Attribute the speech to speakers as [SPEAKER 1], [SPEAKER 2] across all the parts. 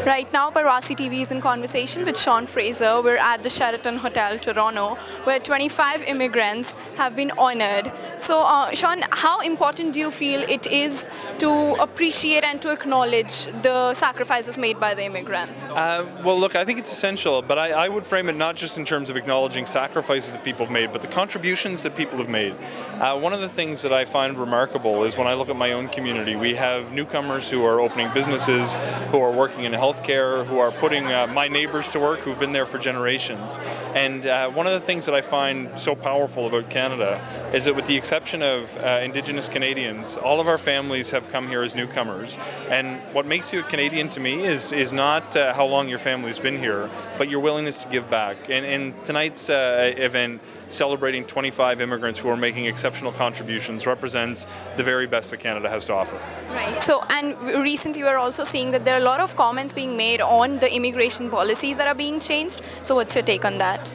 [SPEAKER 1] Right now, Parvasi TV is in conversation with Fraser. We're at the Sheraton Hotel, Toronto, where 25 immigrants have been honored. So, Sean, how important do you feel it is to appreciate and to acknowledge the sacrifices made by the immigrants?
[SPEAKER 2] Well, look, I think it's essential, but I would frame it not just in terms of acknowledging sacrifices that people have made, but the contributions that people have made. One of the things that I find remarkable is when I look at my own community, we have newcomers who are opening businesses, who are working in healthcare, who are putting my neighbors to work, who've been there for generations. And one of the things that I find so powerful about Canada is that with the exception of Indigenous Canadians, all of our families have come here as newcomers. And what makes you a Canadian to me is not how long your family's been here, but your willingness to give back. And tonight's event, celebrating 25 immigrants who are making exceptional contributions, represents the very best that Canada has to offer.
[SPEAKER 1] Right. So, and recently we're also seeing that there are a lot of comments being made on the immigration policies that are being changed. So what's your take on that?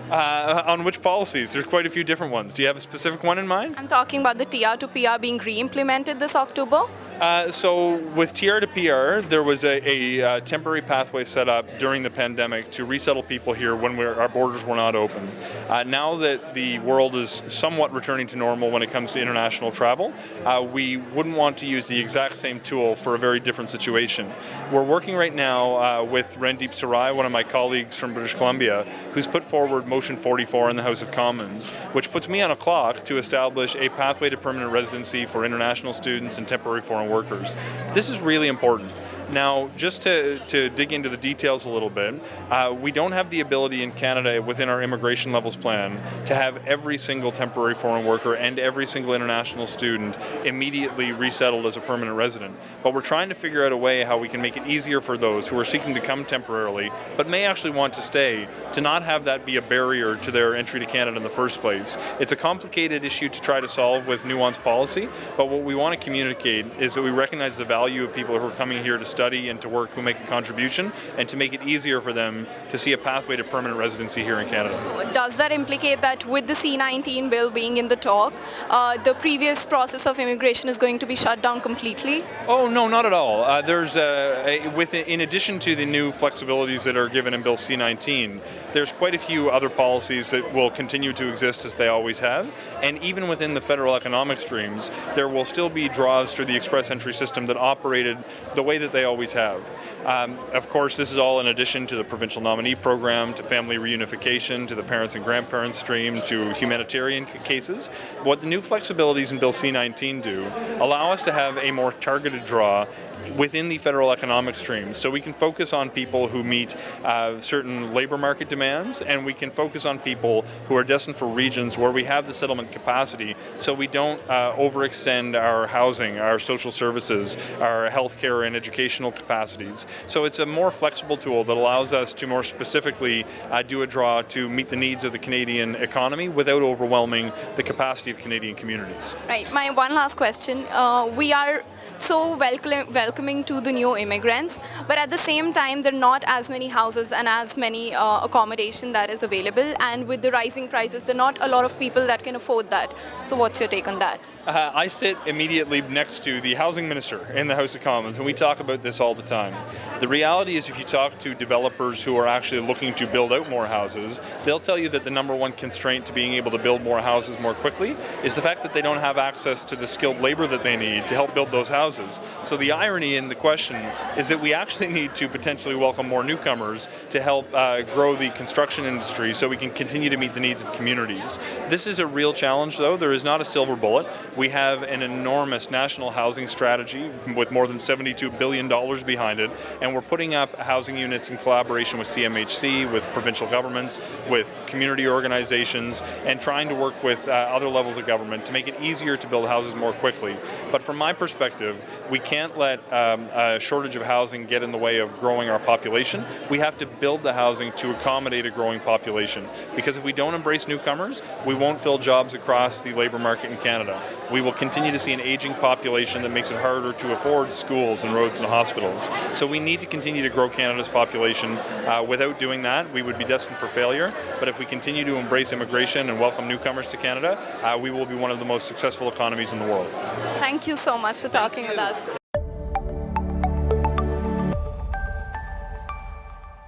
[SPEAKER 2] On which policies? There's quite a few different ones. Do you have a specific one in mind?
[SPEAKER 1] I'm talking about the TR to PR being re-implemented this October.
[SPEAKER 2] So with TR to PR, there was a temporary pathway set up during the pandemic to resettle people here when our borders were not open. Now that the world is somewhat returning to normal when it comes to international travel, we wouldn't want to use the exact same tool for a very different situation. We're working right now with Randeep Sarai, one of my colleagues from British Columbia, who's put forward Motion 44 in the House of Commons, which puts me on a clock to establish a pathway to permanent residency for international students and temporary foreign workers. This is really important. Now, just to dig into the details a little bit, we don't have the ability in Canada within our immigration levels plan to have every single temporary foreign worker and every single international student immediately resettled as a permanent resident. But we're trying to figure out a way how we can make it easier for those who are seeking to come temporarily but may actually want to stay, to not have that be a barrier to their entry to Canada in the first place. It's a complicated issue to try to solve with nuanced policy, but what we want to communicate is that we recognize the value of people who are coming here to study and to work, who make a contribution, and to make it easier for them to see a pathway to permanent residency here in Canada.
[SPEAKER 1] So does that implicate that with the C-19 bill being in the talk, the previous process of immigration is going to be shut down completely?
[SPEAKER 2] Oh, no, not at all. In addition to the new flexibilities that are given in Bill C-19, there's quite a few other policies that will continue to exist as they always have. And even within the federal economic streams, there will still be draws through the express entry system that operated the way that they always have. Of course, this is all in addition to the provincial nominee program, to family reunification, to the parents and grandparents stream, to humanitarian cases. What the new flexibilities in Bill C-19 do allow us to have a more targeted draw within the federal economic stream, so we can focus on people who meet certain labor market demands, and we can focus on people who are destined for regions where we have the settlement capacity, so we don't overextend our housing, our social services, our healthcare and educational capacities. So it's a more flexible tool that allows us to more specifically do a draw to meet the needs of the Canadian economy without overwhelming the capacity of Canadian communities.
[SPEAKER 1] Right. My one last question. We are so welcoming to the new immigrants, but at the same time there are not as many houses and as many accommodation that is available, and with the rising prices there are not a lot of people that can afford that. So what's your take on that?
[SPEAKER 2] I sit immediately next to the housing minister in the House of Commons, and we talk about this all the time. The reality is, if you talk to developers who are actually looking to build out more houses, they'll tell you that the number one constraint to being able to build more houses more quickly is the fact that they don't have access to the skilled labor that they need to help build those houses. So the irony in the question is that we actually need to potentially welcome more newcomers to help grow the construction industry so we can continue to meet the needs of communities. This is a real challenge, though. There is not a silver bullet. We have an enormous national housing strategy with more than $72 billion behind it, and we're putting up housing units in collaboration with CMHC, with provincial governments, with community organizations, and trying to work with other levels of government to make it easier to build houses more quickly. But from my perspective, we can't let a shortage of housing get in the way of growing our population. We have to build the housing to accommodate a growing population, because if we don't embrace newcomers, we won't fill jobs across the labor market in Canada. We will continue to see an aging population that makes it harder to afford schools and roads and hospitals. So we need to continue to grow Canada's population. Without doing that, we would be destined for failure. But if we continue to embrace immigration and welcome newcomers to Canada, we will be one of the most successful economies in the world.
[SPEAKER 1] Thank you so much for talking with us.